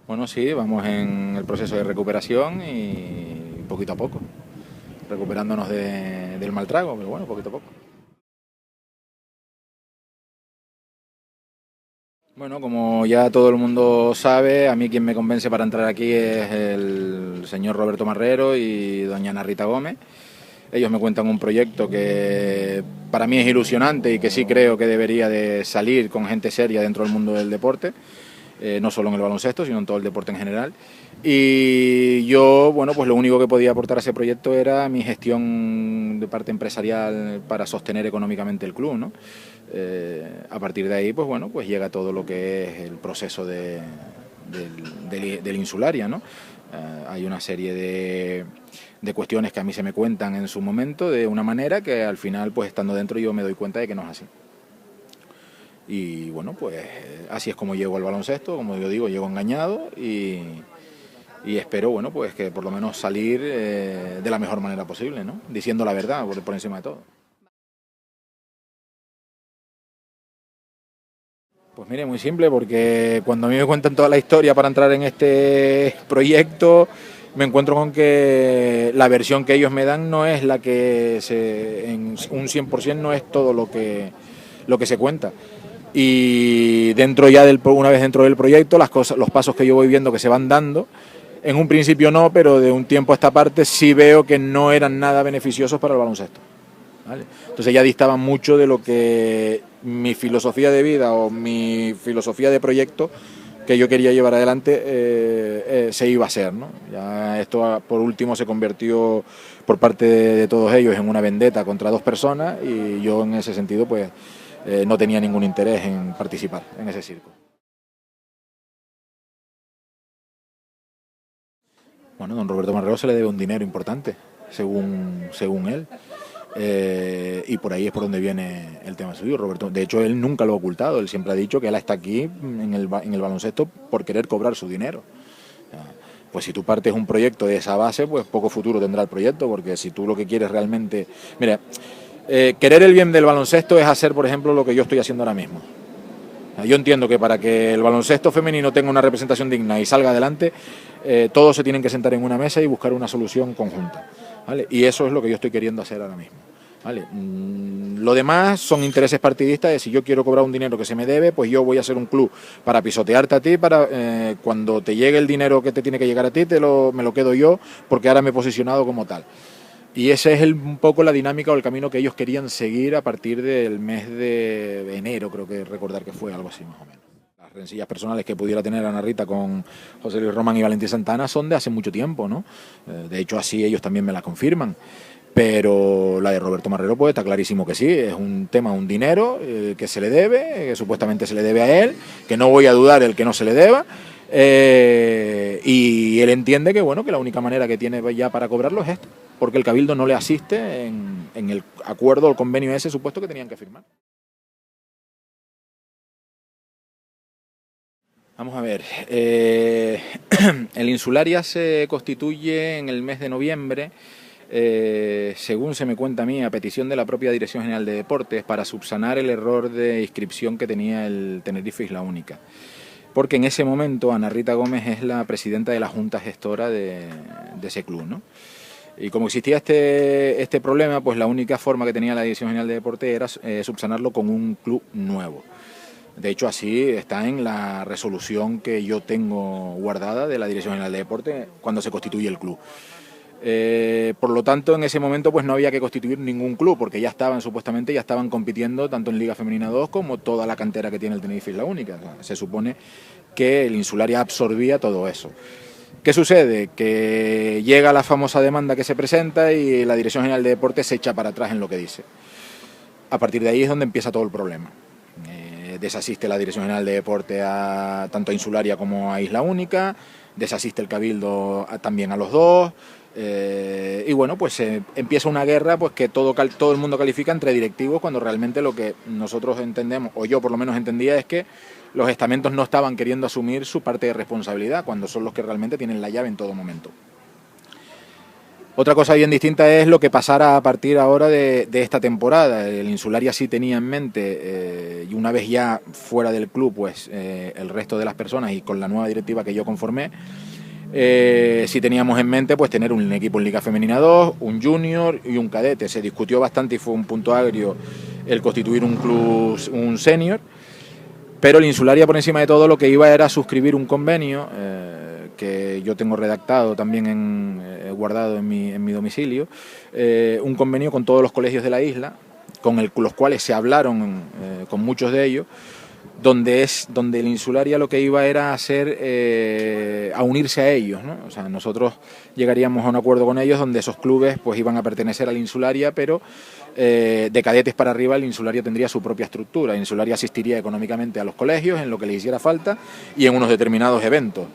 Bueno, sí, vamos en el proceso de recuperación y poquito a poco, recuperándonos del mal trago, pero bueno, poquito a poco. Bueno, como ya todo el mundo sabe, a mí quien me convence para entrar aquí es el señor Roberto Marrero y doña Ana Rita Gómez. Ellos me cuentan un proyecto que para mí es ilusionante y que sí creo que debería de salir con gente seria dentro del mundo del deporte. No solo en el baloncesto, sino en todo el deporte en general. Y yo, bueno, pues lo único que podía aportar a ese proyecto era mi gestión de parte empresarial para sostener económicamente el club, ¿no? A partir de ahí, pues bueno, pues llega todo lo que es el proceso del Insularia, ¿no? Hay una serie de cuestiones que a mí se me cuentan en su momento de una manera que al final, pues estando dentro, yo me doy cuenta de que no es así. Y bueno, pues así es como llego al baloncesto, como yo digo, llego engañado y espero, bueno, pues que por lo menos salir de la mejor manera posible, ¿no? Diciendo la verdad por encima de todo. Pues mire, muy simple, porque cuando a mí me cuentan toda la historia para entrar en este proyecto, me encuentro con que la versión que ellos me dan no es la que en un 100% no es todo lo que se cuenta. Y dentro ya una vez dentro del proyecto, las cosas, los pasos que yo voy viendo que se van dando, en un principio no, pero de un tiempo a esta parte sí veo que no eran nada beneficiosos para el baloncesto. ¿Vale? Entonces ya distaban mucho de lo que mi filosofía de vida o mi filosofía de proyecto que yo quería llevar adelante se iba a hacer, ¿no? Ya esto por último se convirtió por parte de todos ellos en una vendetta contra dos personas y yo en ese sentido pues no tenía ningún interés en participar en ese circo. Bueno, don Roberto Marrero se le debe un dinero importante, según él. Y por ahí es por donde viene el tema suyo. Roberto, de hecho, él nunca lo ha ocultado. Él siempre ha dicho que él está aquí en el baloncesto por querer cobrar su dinero. Pues si tú partes un proyecto de esa base, pues poco futuro tendrá el proyecto, porque si tú lo que quieres realmente... Mira, querer el bien del baloncesto es hacer, por ejemplo, lo que yo estoy haciendo ahora mismo. Yo entiendo que para que el baloncesto femenino tenga una representación digna y salga adelante, todos se tienen que sentar en una mesa y buscar una solución conjunta, ¿vale? Y eso es lo que yo estoy queriendo hacer ahora mismo, ¿vale? Lo demás son intereses partidistas de si yo quiero cobrar un dinero que se me debe, pues yo voy a hacer un club para pisotearte a ti, para cuando te llegue el dinero que te tiene que llegar a ti, me lo quedo yo, porque ahora me he posicionado como tal. Y ese es un poco la dinámica o el camino que ellos querían seguir a partir del mes de enero, creo que recordar que fue algo así más o menos. Las rencillas personales que pudiera tener Ana Rita con José Luis Román y Valentín Santana son de hace mucho tiempo, ¿no? De hecho, así ellos también me la confirman. Pero la de Roberto Marrero, pues está clarísimo que sí, es un tema, un dinero que se le debe, que supuestamente se le debe a él, que no voy a dudar el que no se le deba, y él entiende que bueno, que la única manera que tiene ya para cobrarlo es esta, porque el Cabildo no le asiste en el acuerdo o el convenio ese supuesto que tenían que firmar. Vamos a ver, el Insularia se constituye en el mes de noviembre, según se me cuenta a mí, a petición de la propia Dirección General de Deportes, para subsanar el error de inscripción que tenía el Tenerife Isla Única. Porque en ese momento Ana Rita Gómez es la presidenta de la Junta Gestora de ese club, ¿no? Y como existía este problema, pues la única forma que tenía la Dirección General de Deportes era subsanarlo con un club nuevo. De hecho, así está en la resolución que yo tengo guardada de la Dirección General de Deportes cuando se constituye el club. Por lo tanto, en ese momento pues no había que constituir ningún club, porque supuestamente ya estaban compitiendo tanto en Liga Femenina 2 como toda la cantera que tiene el Tenerife Isla Única. O sea, se supone que el Insularia absorbía todo eso. ¿Qué sucede? Que llega la famosa demanda que se presenta y la Dirección General de Deportes se echa para atrás en lo que dice. A partir de ahí es donde empieza todo el problema. Desasiste la Dirección General de Deporte tanto a Insularia como a Isla Única, desasiste el Cabildo también a los dos, y bueno, pues empieza una guerra pues que todo el mundo califica entre directivos, cuando realmente lo que nosotros entendemos, o yo por lo menos entendía, es que los estamentos no estaban queriendo asumir su parte de responsabilidad, cuando son los que realmente tienen la llave en todo momento. Otra cosa bien distinta es lo que pasara a partir ahora de esta temporada. El Insularia sí tenía en mente, y una vez ya fuera del club, pues el resto de las personas y con la nueva directiva que yo conformé, sí teníamos en mente pues tener un equipo en Liga Femenina 2, un junior y un cadete. Se discutió bastante y fue un punto agrio el constituir un club, un senior, pero el Insularia por encima de todo lo que iba era suscribir un convenio que yo tengo redactado también guardado en mi domicilio, un convenio con todos los colegios de la isla, con los cuales se hablaron con muchos de ellos, donde el Insularia lo que iba era a unirse a ellos, ¿no? O sea, nosotros llegaríamos a un acuerdo con ellos donde esos clubes pues iban a pertenecer al Insularia, pero de cadetes para arriba el Insularia tendría su propia estructura. El Insularia asistiría económicamente a los colegios en lo que les hiciera falta y en unos determinados eventos.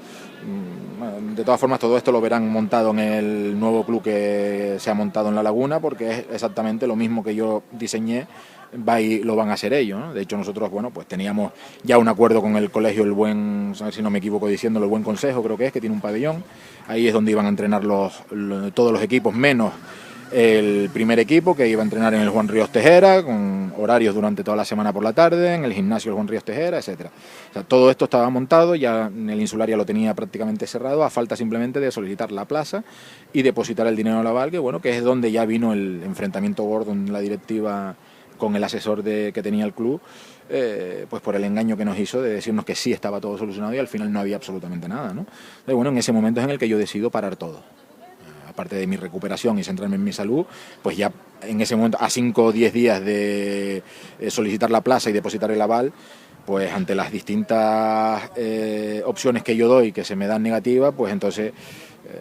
De todas formas, todo esto lo verán montado en el nuevo club que se ha montado en La Laguna, porque es exactamente lo mismo que yo diseñé, lo van a hacer ellos, ¿no? De hecho, nosotros, bueno, pues teníamos ya un acuerdo con el colegio, a ver si no me equivoco diciéndolo, el Buen Consejo, creo que tiene un pabellón. Ahí es donde iban a entrenar todos los equipos, menos el primer equipo, que iba a entrenar en el Juan Ríos Tejera, con horarios durante toda la semana por la tarde, en el gimnasio del Juan Ríos Tejera, etcétera. O sea, todo esto estaba montado, ya el Insularia lo tenía prácticamente cerrado, a falta simplemente de solicitar la plaza y depositar el dinero al aval, que bueno, que es donde ya vino el enfrentamiento gordo en la directiva con el asesor que tenía el club, pues por el engaño que nos hizo de decirnos que sí estaba todo solucionado y al final no había absolutamente nada, ¿no? Entonces, bueno, en ese momento es en el que yo decido parar todo. Aparte de mi recuperación y centrarme en mi salud, pues ya en ese momento, a 5 o 10 días de solicitar la plaza y depositar el aval, pues ante las distintas opciones que yo doy que se me dan negativas, pues entonces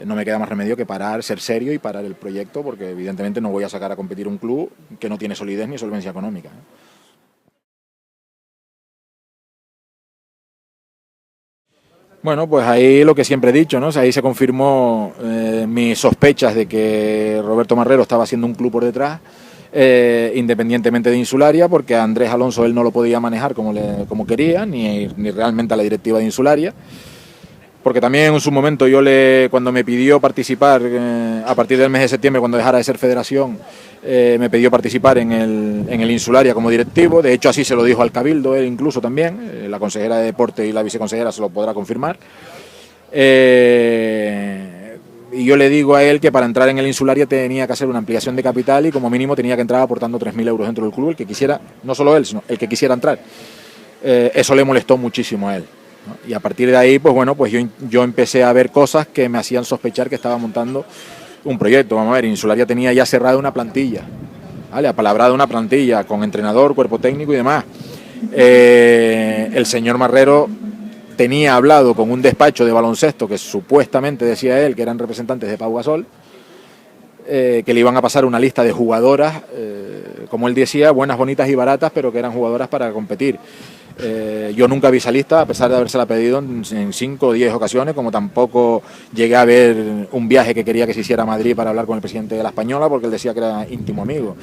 no me queda más remedio que ser serio y parar el proyecto, porque evidentemente no voy a sacar a competir un club que no tiene solidez ni solvencia económica, ¿no? Bueno, pues ahí lo que siempre he dicho, ¿no? O sea, ahí se confirmó mis sospechas de que Roberto Marrero estaba haciendo un club por detrás, independientemente de Insularia, porque a Andrés Alonso él no lo podía manejar como quería, ni realmente a la directiva de Insularia. Porque también en su momento cuando me pidió participar, a partir del mes de septiembre, cuando dejara de ser federación, me pidió participar en el Insularia como directivo. De hecho, así se lo dijo al Cabildo, él incluso también, la consejera de Deporte y la viceconsejera se lo podrá confirmar. Y yo le digo a él que para entrar en el Insularia tenía que hacer una ampliación de capital y como mínimo tenía que entrar aportando 3.000 euros dentro del club, el que quisiera, no solo él, sino el que quisiera entrar. Eso le molestó muchísimo a él, ¿no? Y a partir de ahí, pues bueno, pues yo empecé a ver cosas que me hacían sospechar que estaba montando un proyecto. Vamos a ver, Insularia tenía ya cerrada una plantilla, ¿vale? Apalabrada una plantilla con entrenador, cuerpo técnico y demás. El señor Marrero tenía hablado con un despacho de baloncesto que supuestamente decía él que eran representantes de Pau Gasol, que le iban a pasar una lista de jugadoras, como él decía, buenas, bonitas y baratas, pero que eran jugadoras para competir. Yo nunca vi esa lista, a pesar de habérsela pedido en 5 o 10 ocasiones, como tampoco llegué a ver un viaje que quería que se hiciera a Madrid para hablar con el presidente de la Española, porque él decía que era íntimo amigo.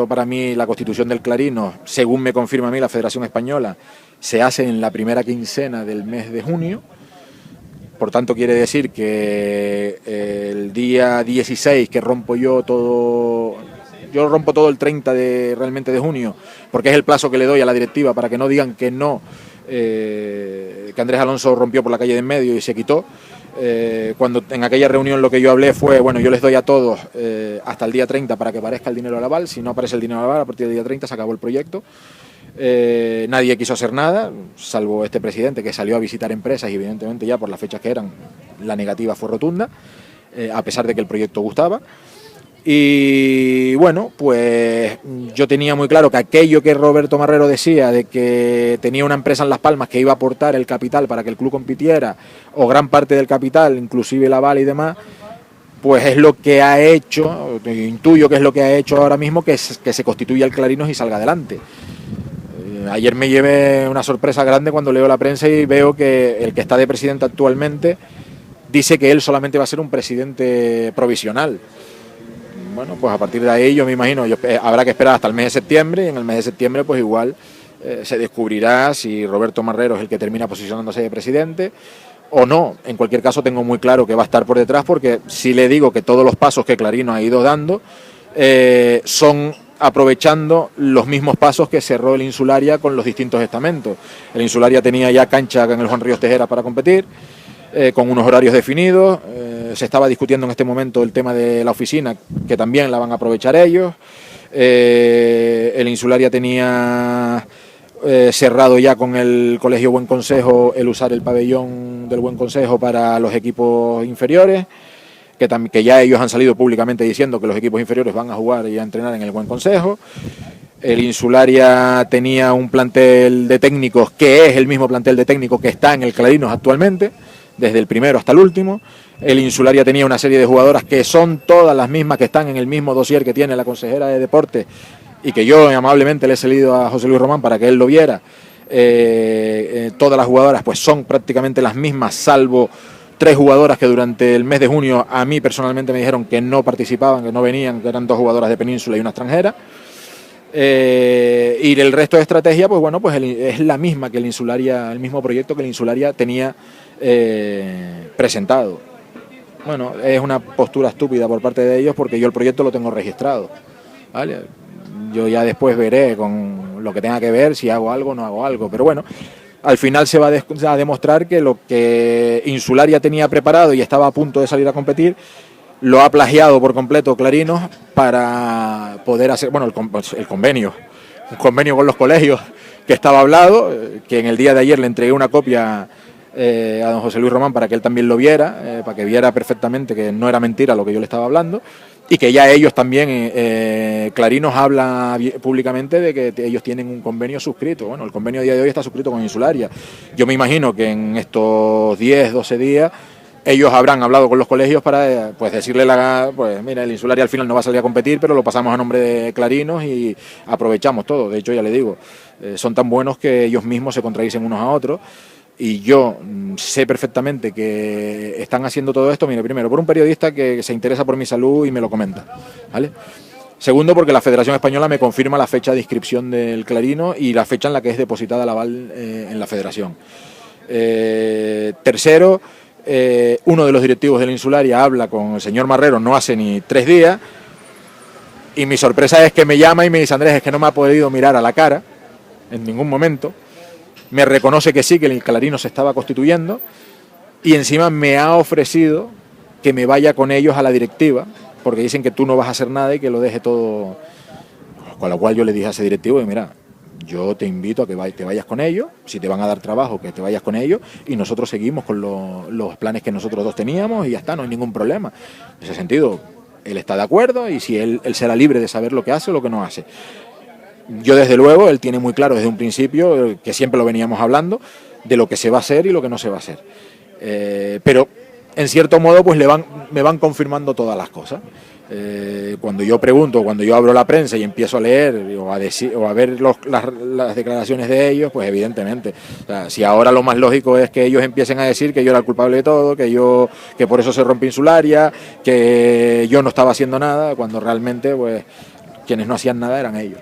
Para mí, la constitución del Clarino, según me confirma a mí la Federación Española, se hace en la primera quincena del mes de junio. Por tanto, quiere decir que el día 16 que rompo yo rompo todo el 30 realmente de junio, porque es el plazo que le doy a la directiva para que no digan que no, que Andrés Alonso rompió por la calle de en medio y se quitó. Cuando en aquella reunión lo que yo hablé fue, bueno, yo les doy a todos hasta el día 30 para que aparezca el dinero al aval. Si no aparece el dinero al aval, a partir del día 30 se acabó el proyecto. Nadie quiso hacer nada, salvo este presidente que salió a visitar empresas y evidentemente ya por las fechas que eran, la negativa fue rotunda, a pesar de que el proyecto gustaba. Y bueno, pues yo tenía muy claro que aquello que Roberto Marrero decía de que tenía una empresa en Las Palmas que iba a aportar el capital para que el club compitiera, o gran parte del capital, inclusive el aval y demás, pues es lo que ha hecho, intuyo que es lo que ha hecho ahora mismo que se constituya el Clarinos y salga adelante. Ayer me llevé una sorpresa grande cuando leo la prensa y veo que el que está de presidente actualmente dice que él solamente va a ser un presidente provisional. Bueno, pues a partir de ahí yo me imagino, habrá que esperar hasta el mes de septiembre y en el mes de septiembre pues igual se descubrirá si Roberto Marrero es el que termina posicionándose de presidente o no. En cualquier caso tengo muy claro que va a estar por detrás, porque si le digo que todos los pasos que Clarino ha ido dando son aprovechando los mismos pasos que cerró el Insularia con los distintos estamentos. El Insularia tenía ya cancha en el Juan Ríos Tejera para competir, con unos horarios definidos. Se estaba discutiendo en este momento el tema de la oficina, que también la van a aprovechar ellos. El Insularia tenía cerrado ya con el Colegio Buen Consejo el usar el pabellón del Buen Consejo para los equipos inferiores, que ya ellos han salido públicamente diciendo que los equipos inferiores van a jugar y a entrenar en el Buen Consejo. El Insularia tenía un plantel de técnicos que es el mismo plantel de técnicos que está en el Clarinos actualmente, desde el primero hasta el último. El Insularia tenía una serie de jugadoras que son todas las mismas, que están en el mismo dossier que tiene la consejera de Deportes y que yo amablemente le he cedido a José Luis Román para que él lo viera. Todas las jugadoras pues son prácticamente las mismas, salvo 3 jugadoras que durante el mes de junio a mí personalmente me dijeron que no participaban, que no venían, que eran 2 jugadoras de Península y una extranjera. Y el resto de estrategia, pues bueno, pues es la misma que el Insularia, el mismo proyecto que el Insularia tenía presentado. Bueno, es una postura estúpida por parte de ellos, porque yo el proyecto lo tengo registrado, ¿vale? Yo ya después veré con lo que tenga que ver si hago algo o no hago algo, pero bueno, al final se va a demostrar que lo que Insularia tenía preparado y estaba a punto de salir a competir lo ha plagiado por completo Clarinos para poder hacer, bueno, el convenio, un convenio con los colegios que estaba hablado, que en el día de ayer le entregué una copia a don José Luis Román para que él también lo viera, para que viera perfectamente que no era mentira lo que yo le estaba hablando, y que ya ellos también, Clarinos habla públicamente de que ellos tienen un convenio suscrito. Bueno, el convenio a día de hoy está suscrito con Insularia. Yo me imagino que en estos 10, 12 días ellos habrán hablado con los colegios para pues decirle, pues mira, el Insularia al final no va a salir a competir, pero lo pasamos a nombre de Clarinos y aprovechamos todo. De hecho, ya le digo, son tan buenos que ellos mismos se contradicen unos a otros. Y yo sé perfectamente que están haciendo todo esto, mire, primero, por un periodista que se interesa por mi salud y me lo comenta, ¿vale? Segundo, porque la Federación Española me confirma la fecha de inscripción del Clarino y la fecha en la que es depositada la aval en la Federación. Tercero, uno de los directivos del Insularia habla con el señor Marrero no hace ni 3 días, y mi sorpresa es que me llama y me dice: Andrés, es que no me ha podido mirar a la cara en ningún momento. Me reconoce que sí, que el Clarino se estaba constituyendo, y encima me ha ofrecido que me vaya con ellos a la directiva, porque dicen que tú no vas a hacer nada y que lo deje todo. Con lo cual yo le dije a ese directivo: mira, yo te invito a que te vayas con ellos, si te van a dar trabajo, que te vayas con ellos, y nosotros seguimos con los planes que nosotros dos teníamos y ya está, no hay ningún problema. En ese sentido, él está de acuerdo, y si él será libre de saber lo que hace o lo que no hace. Yo, desde luego, él tiene muy claro desde un principio, que siempre lo veníamos hablando, de lo que se va a hacer y lo que no se va a hacer. Pero, en cierto modo, pues me van confirmando todas las cosas. Cuando yo pregunto, cuando yo abro la prensa y empiezo a leer o a ver las declaraciones de ellos, pues evidentemente, o sea, si ahora lo más lógico es que ellos empiecen a decir que yo era el culpable de todo, que por eso se rompe Insularia, que yo no estaba haciendo nada, cuando realmente, pues, quienes no hacían nada eran ellos.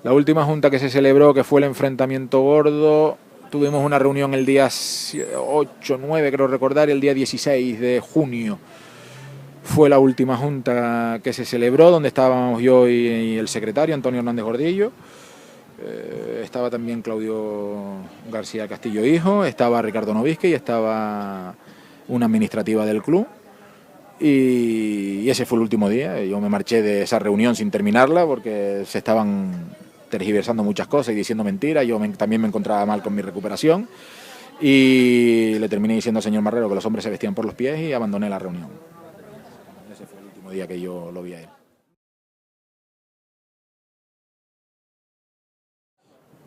La última junta que se celebró, que fue el enfrentamiento gordo, tuvimos una reunión el día 8, 9, creo recordar, y el día 16 de junio. Fue la última junta que se celebró, donde estábamos yo y el secretario, Antonio Hernández Gordillo. Estaba también Claudio García Castillo Hijo, estaba Ricardo Novisque y estaba una administrativa del club. Y ese fue el último día. Yo me marché de esa reunión sin terminarla porque se estaban tergiversando muchas cosas y diciendo mentiras. Yo también me encontraba mal con mi recuperación y le terminé diciendo al señor Marrero que los hombres se vestían por los pies y abandoné la reunión. Ese fue el último día que yo lo vi a él.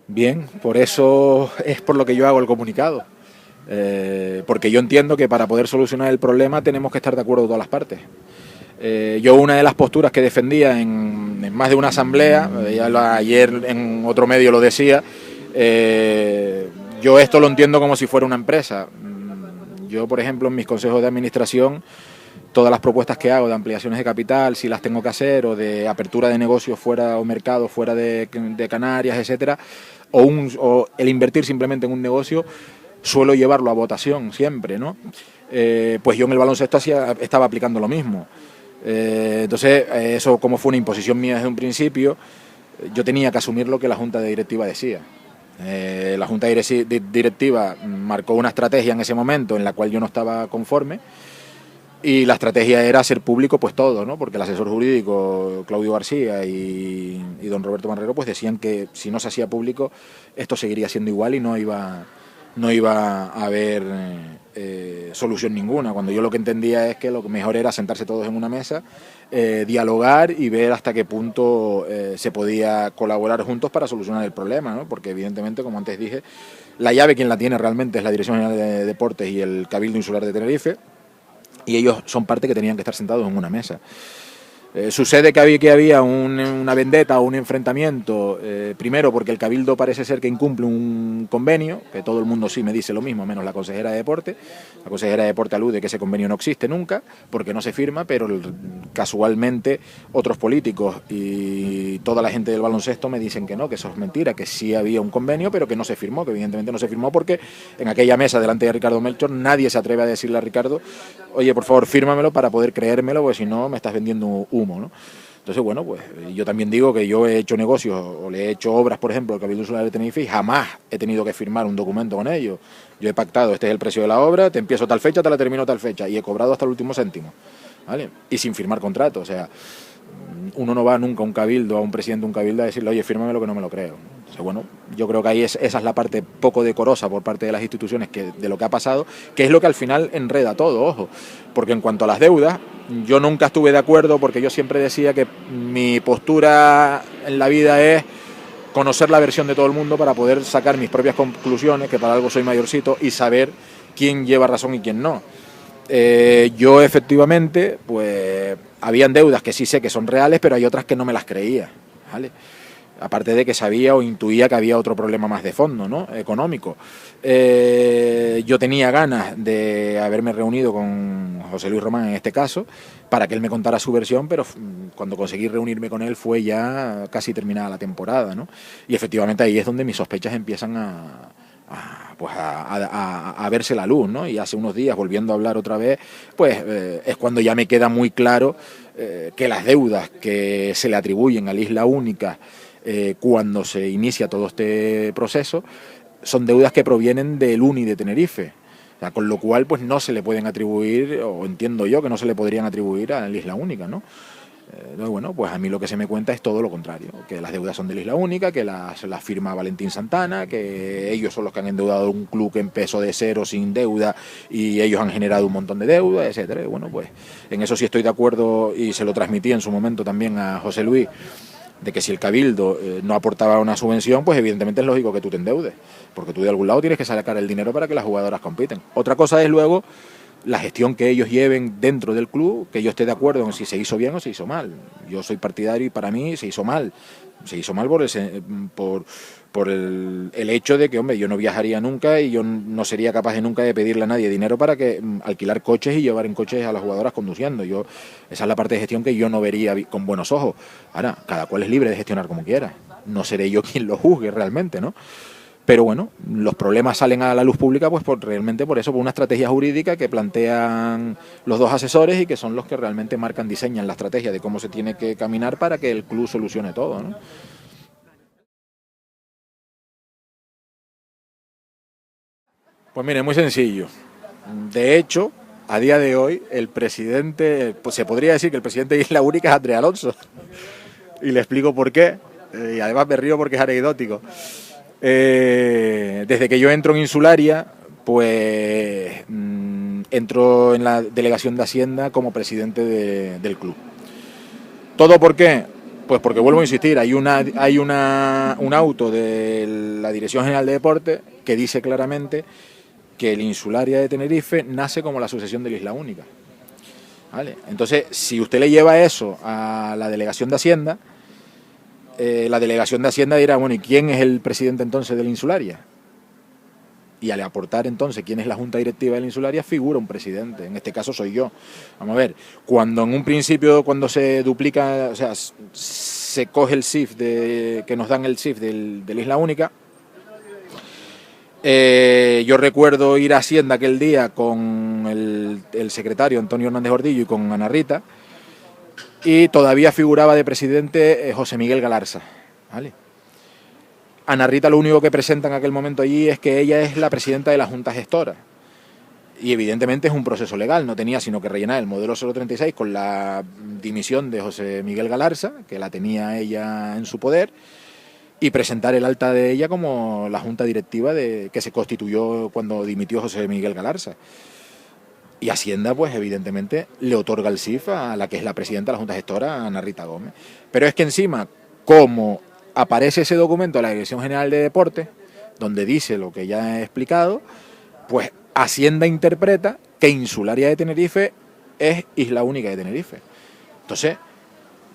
Bien, por eso es por lo que yo hago el comunicado. Porque yo entiendo que para poder solucionar el problema tenemos que estar de acuerdo todas las partes. Yo, una de las posturas que defendía en más de una asamblea, ayer en otro medio lo decía, yo esto lo entiendo como si fuera una empresa. Yo, por ejemplo, en mis consejos de administración todas las propuestas que hago de ampliaciones de capital, si las tengo que hacer, o de apertura de negocios fuera o mercados fuera de Canarias, etcétera, o el invertir simplemente en un negocio, suelo llevarlo a votación siempre, ¿no? Pues yo en el baloncesto estaba aplicando lo mismo. Entonces, eso como fue una imposición mía desde un principio, yo tenía que asumir lo que la Junta de Directiva decía. La Junta Directiva marcó una estrategia en ese momento en la cual yo no estaba conforme, y la estrategia era hacer público pues todo, ¿no? Porque el asesor jurídico Claudio García y don Roberto Marrero pues decían que si no se hacía público esto seguiría siendo igual y no iba a haber solución ninguna, cuando yo lo que entendía es que lo mejor era sentarse todos en una mesa, dialogar y ver hasta qué punto se podía colaborar juntos para solucionar el problema, ¿no? Porque evidentemente, como antes dije, la llave quien la tiene realmente es la Dirección General de Deportes y el Cabildo Insular de Tenerife, y ellos son parte que tenían que estar sentados en una mesa. Sucede que había una vendetta o un enfrentamiento, primero porque el Cabildo parece ser que incumple un convenio, que todo el mundo sí me dice lo mismo, menos la consejera de Deporte. La consejera de Deporte alude que ese convenio no existe nunca, porque no se firma, pero casualmente otros políticos y toda la gente del baloncesto me dicen que no, que eso es mentira, que sí había un convenio, pero que no se firmó, que evidentemente no se firmó porque en aquella mesa delante de Ricardo Melchor nadie se atreve a decirle a Ricardo: oye, por favor, fírmamelo para poder creérmelo, porque si no me estás vendiendo humo, ¿no? Entonces, bueno, pues yo también digo que yo he hecho negocios o le he hecho obras, por ejemplo, al Cabildo Insular de Tenerife, y jamás he tenido que firmar un documento con ellos. Yo he pactado: este es el precio de la obra, te empiezo tal fecha, te la termino tal fecha, y he cobrado hasta el último céntimo, ¿vale? Y sin firmar contrato. O sea, uno no va nunca a un cabildo, a un presidente de un cabildo, a decirle: oye, fírmame lo que no me lo creo. Entonces, bueno, yo creo que ahí esa es la parte poco decorosa por parte de las instituciones de lo que ha pasado, que es lo que al final enreda todo, ojo. Porque en cuanto a las deudas, yo nunca estuve de acuerdo, porque yo siempre decía que mi postura en la vida es conocer la versión de todo el mundo para poder sacar mis propias conclusiones, que para algo soy mayorcito, y saber quién lleva razón y quién no. Yo efectivamente, pues habían deudas que sí sé que son reales, pero hay otras que no me las creía, ¿vale? Aparte de que sabía o intuía que había otro problema más de fondo, ¿no? Económico. Yo tenía ganas de haberme reunido con José Luis Román en este caso, para que él me contara su versión, pero cuando conseguí reunirme con él fue ya casi terminada la temporada, ¿no? Y efectivamente ahí es donde mis sospechas empiezan a verse la luz, ¿no? Y hace unos días, volviendo a hablar otra vez, pues es cuando ya me queda muy claro que las deudas que se le atribuyen a la Isla Única cuando se inicia todo este proceso son deudas que provienen del UNI de Tenerife. O sea, con lo cual pues no se le pueden atribuir, o entiendo yo que no se le podrían atribuir a la Isla Única, ¿no? Bueno, pues a mí lo que se me cuenta es todo lo contrario, que las deudas son de la Isla Única, que las firma Valentín Santana, que ellos son los que han endeudado un club que empezó de cero sin deuda y ellos han generado un montón de deuda, etcétera. Y bueno, pues en eso sí estoy de acuerdo, y se lo transmití en su momento también a José Luis, de que si el Cabildo no aportaba una subvención, pues evidentemente es lógico que tú te endeudes, porque tú de algún lado tienes que sacar el dinero para que las jugadoras compiten. Otra cosa es luego la gestión que ellos lleven dentro del club, que yo esté de acuerdo en si se hizo bien o se hizo mal. Yo soy partidario y para mí se hizo mal. Se hizo mal por el hecho de que, hombre, yo no viajaría nunca y yo no sería capaz de nunca de pedirle a nadie dinero para que alquilar coches y llevar en coches a las jugadoras conduciendo. Esa es la parte de gestión que yo no vería con buenos ojos. Ahora, cada cual es libre de gestionar como quiera. No seré yo quien lo juzgue realmente, ¿no? Pero bueno, los problemas salen a la luz pública pues realmente por eso, por una estrategia jurídica que plantean los dos asesores y que son los que realmente diseñan la estrategia de cómo se tiene que caminar para que el club solucione todo, ¿no? Pues mire, muy sencillo. De hecho, a día de hoy, el presidente, pues se podría decir que el presidente de Isla Única es Andrés Alonso. Y le explico por qué. Y además me río porque es anecdótico. Desde que yo entro en Insularia, pues entro en la delegación de Hacienda como presidente del club. ¿Todo por qué? Pues porque vuelvo a insistir, hay un auto de la Dirección General de Deportes que dice claramente que el Insularia de Tenerife nace como la sucesión de la Isla Única, ¿vale? Entonces, si usted le lleva eso a la delegación de Hacienda, la delegación de Hacienda dirá: bueno, ¿y quién es el presidente entonces del Insularia? y al aportar entonces quién es la junta directiva de la Insularia, figura un presidente, en este caso soy yo. Vamos a ver, cuando en un principio, cuando se duplica, o sea, se coge el SIF que nos dan el SIF de la Isla Única, yo recuerdo ir a Hacienda aquel día con el secretario Antonio Hernández Gordillo y con Ana Rita, y todavía figuraba de presidente José Miguel Galarza, ¿vale? Ana Rita lo único que presenta en aquel momento allí es que ella es la presidenta de la Junta Gestora. Y evidentemente es un proceso legal, no tenía sino que rellenar el modelo 036 con la dimisión de José Miguel Galarza, que la tenía ella en su poder, y presentar el alta de ella como la junta directiva que se constituyó cuando dimitió José Miguel Galarza. Y Hacienda, pues evidentemente, le otorga el SIF a la que es la presidenta de la Junta Gestora, Ana Rita Gómez. Pero es que encima, como aparece ese documento de la Dirección General de Deportes, donde dice lo que ya he explicado, pues Hacienda interpreta que Insularia de Tenerife es Isla Única de Tenerife. Entonces,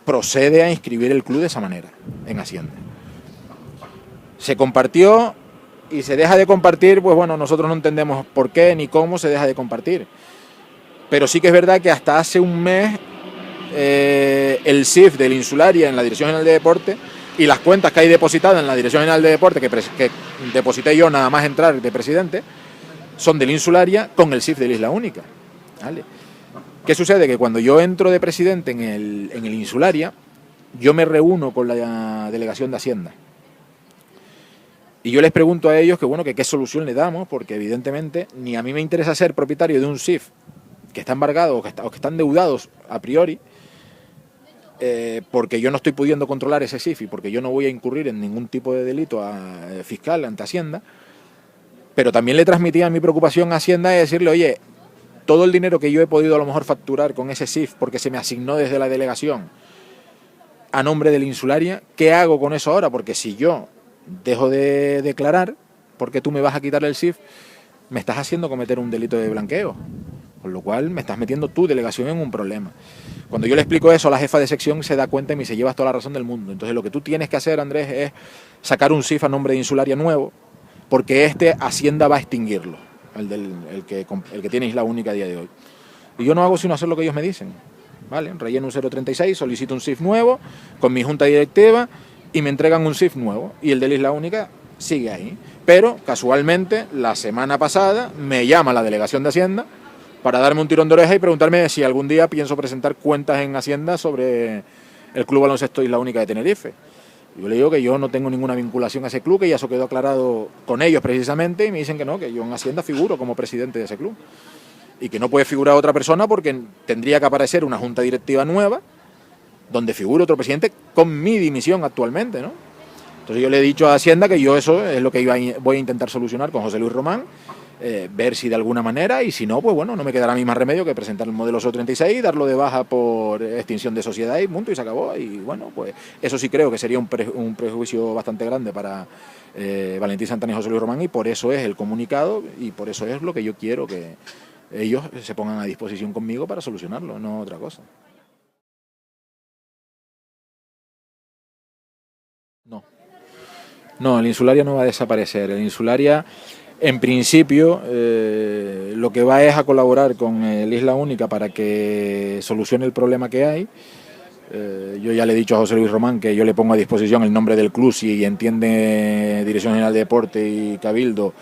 procede a inscribir el club de esa manera, en Hacienda. Se compartió y se deja de compartir, pues bueno, nosotros no entendemos por qué ni cómo se deja de compartir. Pero sí que es verdad que hasta hace un mes el SIF de la Insularia en la Dirección General de Deportes y las cuentas que hay depositadas en la Dirección General de Deportes, que deposité yo nada más entrar de presidente, son de la Insularia con el SIF de la Isla Única, ¿vale? ¿Qué sucede? Que cuando yo entro de presidente en el Insularia, yo me reúno con la delegación de Hacienda. Y yo les pregunto a ellos que, bueno, que qué solución le damos, porque evidentemente ni a mí me interesa ser propietario de un SIF que está embargado o que están endeudados a priori, porque yo no estoy pudiendo controlar ese SIF y porque yo no voy a incurrir en ningún tipo de delito fiscal ante Hacienda. Pero también le transmitía mi preocupación a Hacienda de decirle, oye, todo el dinero que yo he podido a lo mejor facturar con ese SIF porque se me asignó desde la delegación a nombre de la Insularia, ¿qué hago con eso ahora? Porque si yo dejo de declarar porque tú me vas a quitar el SIF, me estás haciendo cometer un delito de blanqueo, con lo cual me estás metiendo tu delegación en un problema. Cuando yo le explico eso, la jefa de sección se da cuenta y me dice, llevas toda la razón del mundo. Entonces lo que tú tienes que hacer, Andrés, es sacar un SIF a nombre de Insularia nuevo, porque Hacienda va a extinguirlo, el que tiene Isla Única a día de hoy. Y yo no hago sino hacer lo que ellos me dicen, ¿vale? Relleno un 036, solicito un SIF nuevo con mi junta directiva y me entregan un SIF nuevo y el de la Isla Única sigue ahí. Pero casualmente la semana pasada me llama la delegación de Hacienda para darme un tirón de oreja y preguntarme si algún día pienso presentar cuentas en Hacienda sobre el Club Baloncesto Isla Única de Tenerife. Yo le digo que yo no tengo ninguna vinculación a ese club, que ya eso quedó aclarado con ellos precisamente, y me dicen que no, que yo en Hacienda figuro como presidente de ese club. Y que no puede figurar otra persona porque tendría que aparecer una junta directiva nueva donde figure otro presidente con mi dimisión actualmente, ¿no? Entonces yo le he dicho a Hacienda que yo eso es lo que voy a intentar solucionar con José Luis Román, ver si de alguna manera, y si no, pues bueno, no me quedará a mí más remedio que presentar el modelo 036, darlo de baja por extinción de sociedad y punto, y se acabó. Y bueno, pues eso sí creo que sería un prejuicio bastante grande para Valentín Santana y José Luis Román, y por eso es el comunicado y por eso es lo que yo quiero que ellos se pongan a disposición conmigo para solucionarlo, no otra cosa. No, el Insularia no va a desaparecer. El Insularia, en principio, lo que va es a colaborar con el Isla Única para que solucione el problema que hay. Yo ya le he dicho a José Luis Román que yo le pongo a disposición el nombre del club si entiende Dirección General de Deporte y Cabildo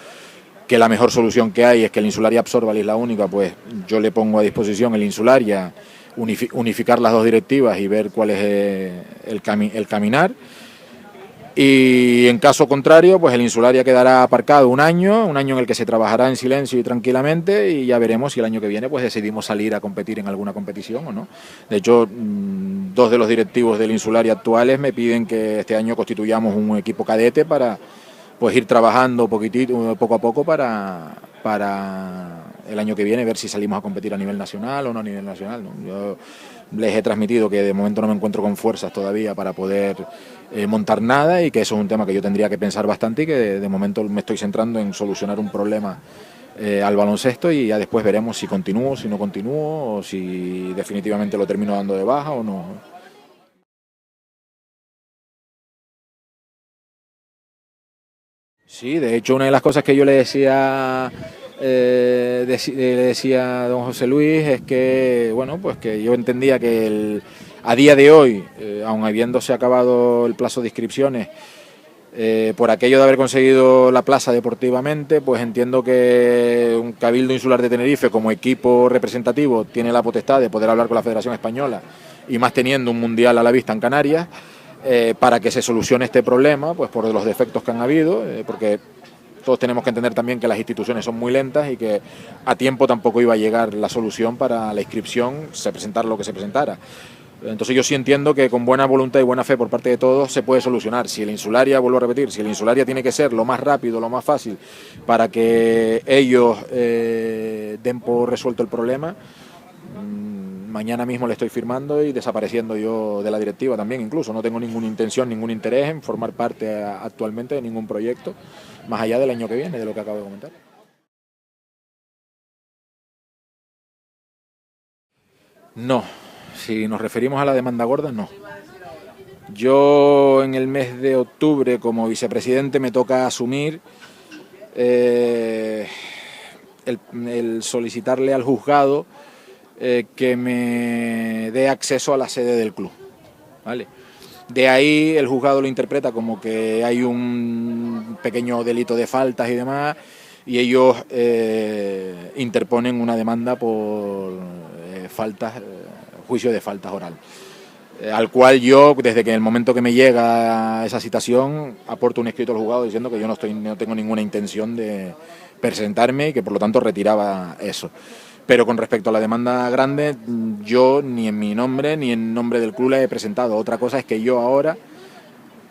que la mejor solución que hay es que el Insularia absorba la Isla Única, pues yo le pongo a disposición el Insularia, unificar las dos directivas y ver cuál es el caminar. Y en caso contrario, pues el Insularia quedará aparcado un año en el que se trabajará en silencio y tranquilamente, y ya veremos si el año que viene pues decidimos salir a competir en alguna competición o no. De hecho, dos de los directivos del Insularia actuales me piden que este año constituyamos un equipo cadete para pues ir trabajando poco a poco para el año que viene ver si salimos a competir a nivel nacional o no a nivel nacional, ¿no? Yo les he transmitido que de momento no me encuentro con fuerzas todavía para poder montar nada, y que eso es un tema que yo tendría que pensar bastante, y que de momento me estoy centrando en solucionar un problema al baloncesto, y ya después veremos si continúo, si no continúo, o si definitivamente lo termino dando de baja o no. Sí, de hecho una de las cosas que yo le decía le decía a don José Luis es que, bueno, pues que yo entendía que a día de hoy, aun habiéndose acabado el plazo de inscripciones, por aquello de haber conseguido la plaza deportivamente, pues entiendo que un Cabildo Insular de Tenerife como equipo representativo tiene la potestad de poder hablar con la Federación Española y más teniendo un mundial a la vista en Canarias, para que se solucione este problema, pues por los defectos que han habido, porque todos tenemos que entender también que las instituciones son muy lentas y que a tiempo tampoco iba a llegar la solución para la inscripción, se presentara lo que se presentara. Entonces yo sí entiendo que con buena voluntad y buena fe por parte de todos se puede solucionar. Si el Insularia, vuelvo a repetir, si el Insularia tiene que ser lo más rápido, lo más fácil para que ellos den por resuelto el problema, mañana mismo le estoy firmando y desapareciendo yo de la directiva también, incluso. No tengo ninguna intención, ningún interés en formar parte actualmente de ningún proyecto, más allá del año que viene, de lo que acabo de comentar. No, si nos referimos a la demanda gorda, no. Yo en el mes de octubre como vicepresidente me toca asumir el solicitarle al juzgado que me dé acceso a la sede del club, ¿vale? De ahí el juzgado lo interpreta como que hay un pequeño delito de faltas y demás, y ellos interponen una demanda por faltas, juicio de faltas oral. Al cual yo, desde que el momento que me llega esa citación, aporto un escrito al juzgado diciendo que yo no tengo ninguna intención de presentarme y que por lo tanto retiraba eso. Pero con respecto a la demanda grande, yo ni en mi nombre ni en nombre del club la he presentado. Otra cosa es que yo ahora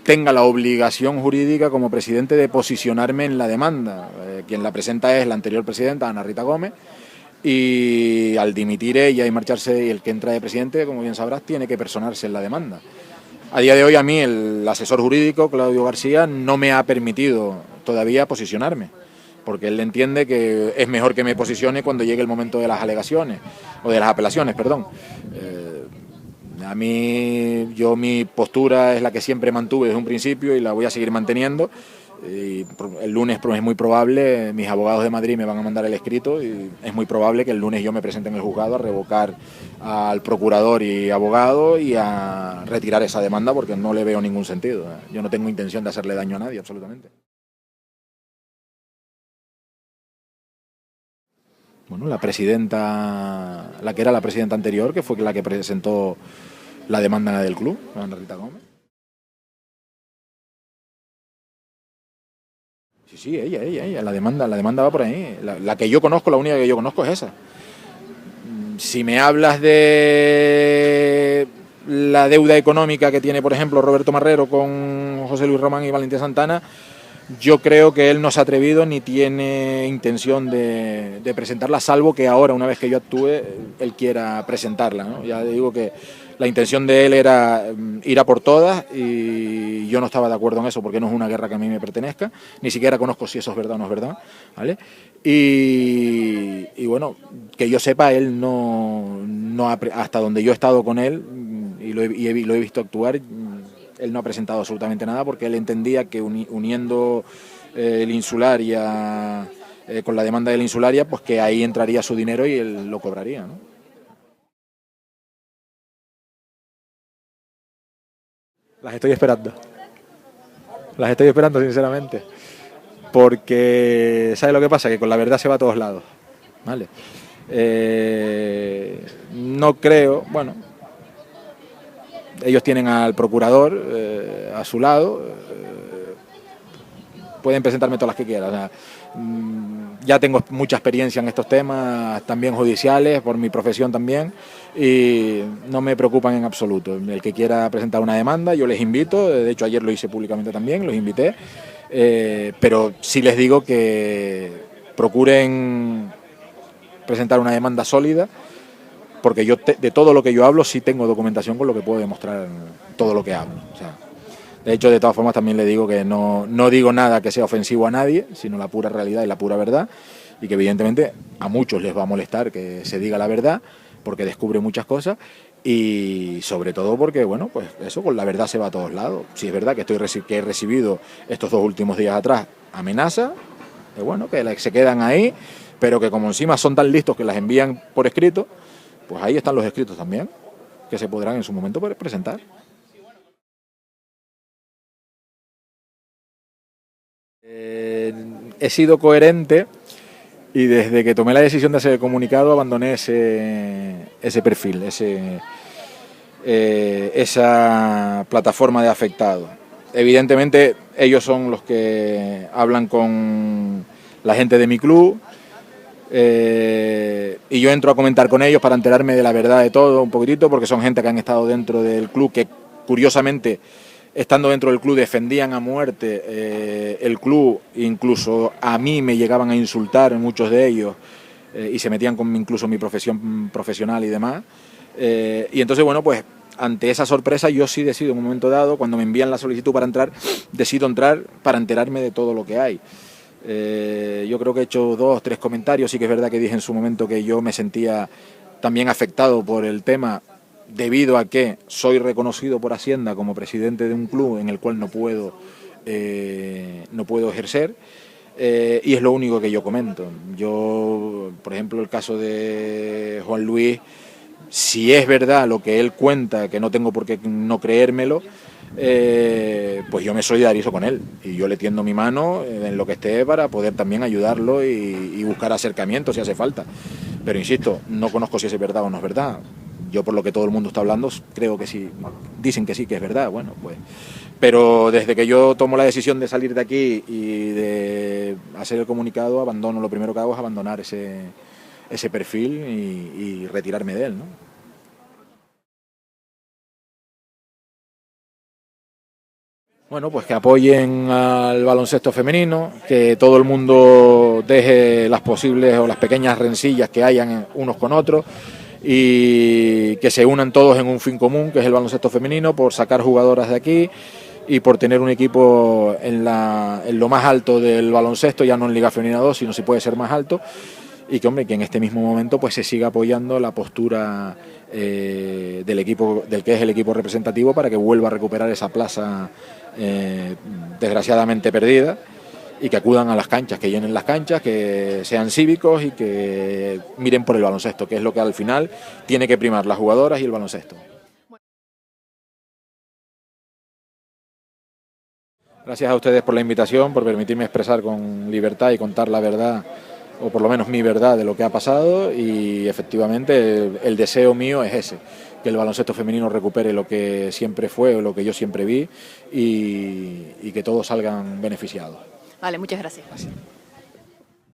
tenga la obligación jurídica como presidente de posicionarme en la demanda. Quien la presenta es la anterior presidenta, Ana Rita Gómez, y al dimitir ella y marcharse, y el que entra de presidente, como bien sabrás, tiene que personarse en la demanda. A día de hoy a mí el asesor jurídico, Claudio García, no me ha permitido todavía posicionarme, porque él entiende que es mejor que me posicione cuando llegue el momento de las alegaciones, o de las apelaciones, perdón. A mí, mi postura es la que siempre mantuve desde un principio y la voy a seguir manteniendo. Y el lunes es muy probable, mis abogados de Madrid me van a mandar el escrito y es muy probable que el lunes yo me presente en el juzgado a revocar al procurador y abogado y a retirar esa demanda porque no le veo ningún sentido. Yo no tengo intención de hacerle daño a nadie, absolutamente. Bueno, la presidenta, la que era la presidenta anterior, que fue la que presentó la demanda del club, Ana Rita Gómez. Sí, ella, la demanda va por ahí. La que yo conozco, la única que yo conozco es esa. Si me hablas de la deuda económica que tiene, por ejemplo, Roberto Marrero con José Luis Román y Valentín Santana, yo creo que él no se ha atrevido ni tiene intención de presentarla, salvo que ahora, una vez que yo actúe, él quiera presentarla, ¿no? Ya digo que la intención de él era ir a por todas y yo no estaba de acuerdo en eso porque no es una guerra que a mí me pertenezca, ni siquiera conozco si eso es verdad o no es verdad, ¿vale? Y bueno, que yo sepa, él no hasta donde yo he estado con él y lo he visto actuar, él no ha presentado absolutamente nada porque él entendía que uniendo el Insularia con la demanda del Insularia, pues que ahí entraría su dinero y él lo cobraría, ¿no? Las estoy esperando. Las estoy esperando, sinceramente. Porque, ¿sabes lo que pasa? Que con la verdad se va a todos lados. ¿Vale? No creo, bueno, ellos tienen al procurador a su lado, pueden presentarme todas las que quieran. O sea, ya tengo mucha experiencia en estos temas, también judiciales, por mi profesión también, y no me preocupan en absoluto. El que quiera presentar una demanda, yo les invito, de hecho ayer lo hice públicamente también, los invité, pero sí les digo que procuren presentar una demanda sólida, porque yo de todo lo que yo hablo sí tengo documentación con lo que puedo demostrar todo lo que hablo. O sea, de hecho, de todas formas, también le digo que no digo nada que sea ofensivo a nadie, sino la pura realidad y la pura verdad, y que evidentemente a muchos les va a molestar que se diga la verdad, porque descubre muchas cosas, y sobre todo porque, bueno, pues eso, con la verdad se va a todos lados. Si es verdad que he recibido estos 2 últimos días atrás amenazas, bueno, que se quedan ahí, pero que como encima son tan listos que las envían por escrito, pues ahí están los escritos también, que se podrán en su momento presentar. He sido coherente y desde que tomé la decisión de hacer el comunicado abandoné ese perfil, esa plataforma de afectados. Evidentemente ellos son los que hablan con la gente de mi club, y yo entro a comentar con ellos para enterarme de la verdad de todo un poquitito, porque son gente que han estado dentro del club, que curiosamente, estando dentro del club, defendían a muerte el club, incluso a mí me llegaban a insultar muchos de ellos, y se metían con incluso mi profesión profesional y demás. Y entonces, bueno, pues ante esa sorpresa yo sí decido en un momento dado, cuando me envían la solicitud para entrar, decido entrar para enterarme de todo lo que hay. Yo creo que he hecho 2 o 3 comentarios, sí que es verdad que dije en su momento que yo me sentía también afectado por el tema, debido a que soy reconocido por Hacienda como presidente de un club en el cual no puedo ejercer, y es lo único que yo comento. Yo, por ejemplo, el caso de Juan Luis, si es verdad lo que él cuenta, que no tengo por qué no creérmelo, pues yo me solidarizo con él y yo le tiendo mi mano en lo que esté para poder también ayudarlo y buscar acercamientos si hace falta. Pero insisto, no conozco si es verdad o no es verdad. Yo, por lo que todo el mundo está hablando, creo que sí. Dicen que sí, que es verdad. Bueno, pues. Pero desde que yo tomo la decisión de salir de aquí y de hacer el comunicado, abandono. Lo primero que hago es abandonar ese perfil y retirarme de él, ¿no? Bueno, pues que apoyen al baloncesto femenino, que todo el mundo deje las posibles o las pequeñas rencillas que hayan unos con otros y que se unan todos en un fin común, que es el baloncesto femenino, por sacar jugadoras de aquí y por tener un equipo en lo más alto del baloncesto, ya no en Liga Femenina 2, sino si puede ser más alto, y que, hombre, que en este mismo momento pues se siga apoyando la postura del equipo, del que es el equipo representativo, para que vuelva a recuperar esa plaza desgraciadamente perdida, y que acudan a las canchas, que llenen las canchas, que sean cívicos y que miren por el baloncesto, que es lo que al final tiene que primar, las jugadoras y el baloncesto. Gracias a ustedes por la invitación, por permitirme expresar con libertad y contar la verdad, o por lo menos mi verdad, de lo que ha pasado, y efectivamente el deseo mío es ese, que el baloncesto femenino recupere lo que siempre fue o lo que yo siempre vi, y que todos salgan beneficiados. Vale, muchas gracias. Gracias.